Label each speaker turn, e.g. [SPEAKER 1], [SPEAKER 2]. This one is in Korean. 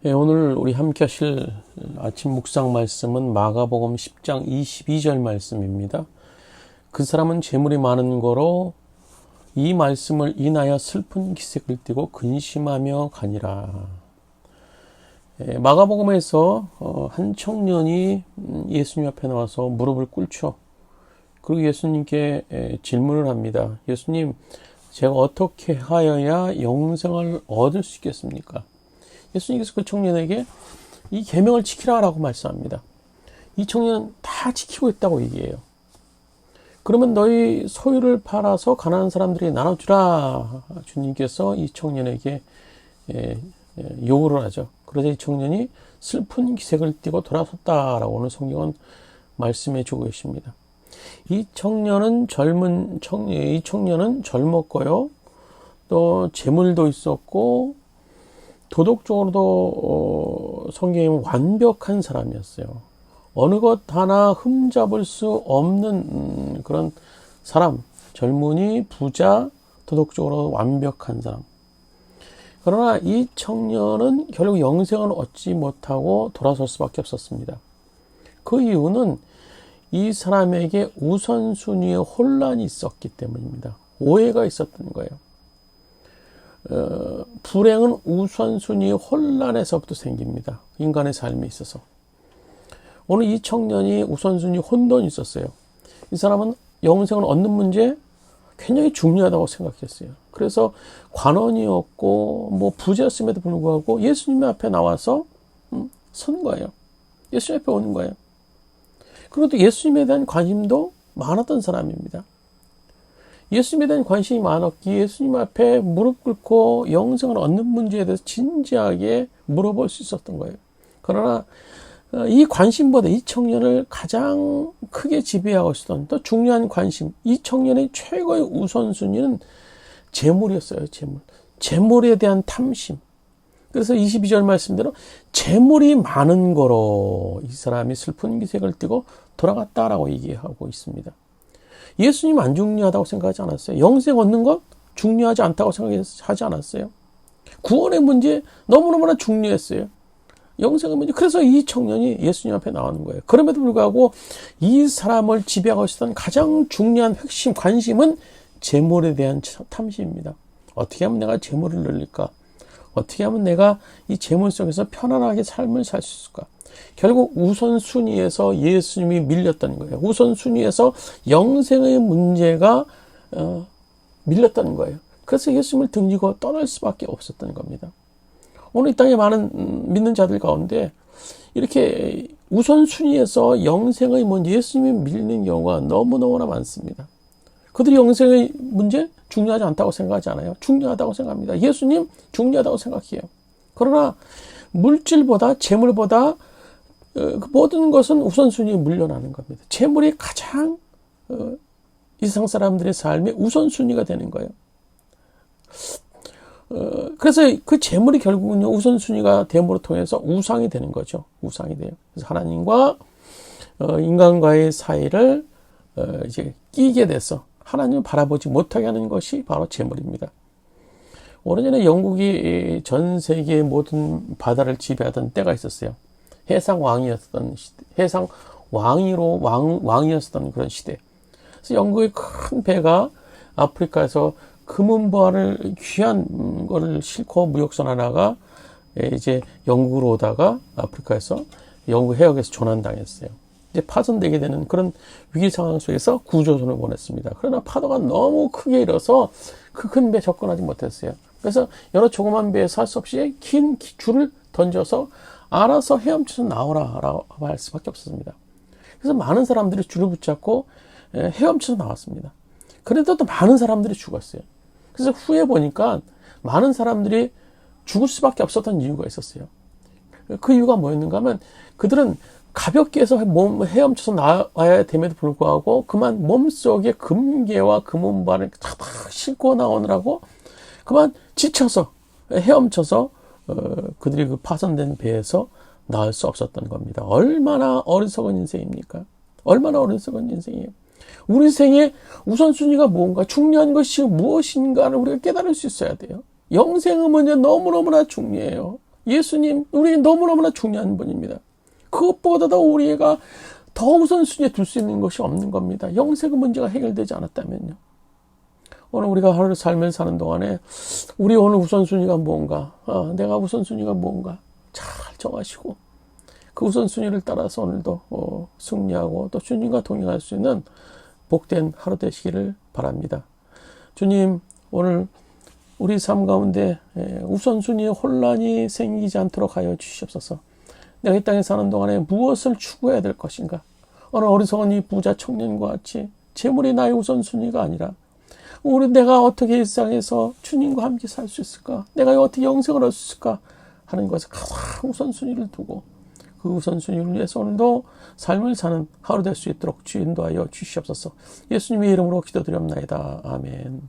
[SPEAKER 1] 오늘 우리 함께 하실 아침 묵상 말씀은 마가복음 10장 22절 말씀입니다. 그 사람은 재물이 많은 거로 이 말씀을 인하여 슬픈 기색을 띠고 근심하며 가니라. 마가복음에서 한 청년이 예수님 앞에 나와서 무릎을 꿇죠. 그리고 예수님께 질문을 합니다. 예수님, 제가 어떻게 하여야 영생을 얻을 수 있겠습니까? 예수님께서 그 청년에게 이 계명을 지키라라고 말씀합니다. 이 청년 다 지키고 있다고 얘기해요. 그러면 너희 소유를 팔아서 가난한 사람들이 나눠주라. 주님께서 이 청년에게 요구를 하죠. 그러자 이 청년이 슬픈 기색을 띠고 돌아섰다라고 오늘 성경은 말씀해 주고 계십니다. 이 청년은 젊었고요. 또 재물도 있었고 도덕적으로도 성경에 완벽한 사람이었어요. 어느 것 하나 흠잡을 수 없는 그런 사람, 젊은이, 부자, 도덕적으로 완벽한 사람. 그러나 이 청년은 결국 영생을 얻지 못하고 돌아설 수밖에 없었습니다. 그 이유는 이 사람에게 우선순위의 혼란이 있었기 때문입니다. 오해가 있었던 거예요. 불행은 우선순위의 혼란에서부터 생깁니다. 인간의 삶에 있어서. 오늘 이 청년이 우선순위 혼돈이 있었어요. 이 사람은 영생을 얻는 문제 굉장히 중요하다고 생각했어요. 그래서 관원이었고 부자였음에도 불구하고 예수님 앞에 나와서 선 거예요. 예수님 앞에 오는 거예요. 그리고 또 예수님에 대한 관심도 많았던 사람입니다. 예수님에 대한 관심이 많았기에 예수님 앞에 무릎 꿇고 영생을 얻는 문제에 대해서 진지하게 물어볼 수 있었던 거예요. 그러나 이 관심보다 이 청년을 가장 크게 지배하고 있었던 또 중요한 관심, 이 청년의 최고의 우선순위는 재물이었어요. 재물에 대한 탐심. 그래서 22절 말씀대로 재물이 많은 거로 이 사람이 슬픈 기색을 띠고 돌아갔다라고 얘기하고 있습니다. 예수님 안 중요하다고 생각하지 않았어요. 영생 얻는 것 중요하지 않다고 생각하지 않았어요. 구원의 문제 너무너무나 중요했어요. 영생의 문제. 그래서 이 청년이 예수님 앞에 나오는 거예요. 그럼에도 불구하고 이 사람을 지배하고 있었던 가장 중요한 핵심 관심은 재물에 대한 탐심입니다. 어떻게 하면 내가 재물을 늘릴까? 어떻게 하면 내가 이 재물 속에서 편안하게 삶을 살 수 있을까? 결국 우선순위에서 예수님이 밀렸다는 거예요. 우선순위에서 영생의 문제가 밀렸다는 거예요. 그래서 예수님을 등지고 떠날 수밖에 없었던 겁니다. 오늘 이 땅에 많은 믿는 자들 가운데 이렇게 우선순위에서 영생의 문제, 예수님이 밀리는 경우가 너무너무나 많습니다. 그들이 영생의 문제 중요하지 않다고 생각하지 않아요. 중요하다고 생각합니다. 예수님 중요하다고 생각해요. 그러나 물질보다 재물보다 모든 것은 우선순위에 물려나는 겁니다. 재물이 가장 이 세상 사람들의 삶의 우선순위가 되는 거예요. 그래서 그 재물이 결국은요, 우선순위가 됨으로 통해서 우상이 되는 거죠. 우상이 돼요. 그래서 하나님과 인간과의 사이를 이제 끼게 돼서 하나님을 바라보지 못하게 하는 것이 바로 재물입니다. 오래전에 영국이 전 세계의 모든 바다를 지배하던 때가 있었어요. 해상 왕이었던 시대, 해상 왕이었던 그런 시대. 그래서 영국의 큰 배가 아프리카에서 금은보화를 귀한 거를 싣고 무역선 하나가 이제 영국으로 오다가 아프리카에서 영국 해역에서 조난당했어요. 이제 파손되게 되는 그런 위기 상황 속에서 구조선을 보냈습니다. 그러나 파도가 너무 크게 일어서 그 큰 배에 접근하지 못했어요. 그래서 여러 조그만 배에서 할 수 없이 긴 줄을 던져서 알아서 헤엄쳐서 나오라라고 할 수밖에 없었습니다. 그래서 많은 사람들이 줄을 붙잡고 헤엄쳐서 나왔습니다. 그래도 또 많은 사람들이 죽었어요. 그래서 후에 보니까 많은 사람들이 죽을 수밖에 없었던 이유가 있었어요. 그 이유가 뭐였는가 하면 그들은 가볍게 해서 헤엄쳐서 나와야 됨에도 불구하고 그만 몸속에 금괴와 금은발을 다 싣고 나오느라고 그만 지쳐서 헤엄쳐서 그들이 그 파손된 배에서 나올 수 없었던 겁니다. 얼마나 어리석은 인생입니까? 얼마나 어리석은 인생이에요. 우리 생의 우선순위가 뭔가, 중요한 것이 무엇인가를 우리가 깨달을 수 있어야 돼요. 영생의 문제 너무너무나 중요해요. 예수님, 우리 너무너무나 중요한 분입니다. 그것보다도 우리가 더 우선순위에 둘 수 있는 것이 없는 겁니다. 영생의 문제가 해결되지 않았다면요. 오늘 우리가 하루 삶을 사는 동안에 우리 오늘 우선순위가 뭔가, 내가 우선순위가 뭔가 잘 정하시고 그 우선순위를 따라서 오늘도 승리하고 또 주님과 동행할 수 있는 복된 하루 되시기를 바랍니다. 주님, 오늘 우리 삶 가운데 우선순위에 혼란이 생기지 않도록 하여 주시옵소서. 내가 이 땅에 사는 동안에 무엇을 추구해야 될 것인가? 어느 어리석은 이 부자 청년과 같이 재물이 나의 우선순위가 아니라 내가 어떻게 일상에서 주님과 함께 살 수 있을까? 내가 어떻게 영생을 얻을 수 있을까? 하는 것에 가장 우선순위를 두고 그 우선순위를 위해서 오늘도 삶을 사는 하루 될 수 있도록 주 인도하여 주시옵소서. 예수님의 이름으로 기도드렸나이다. 아멘.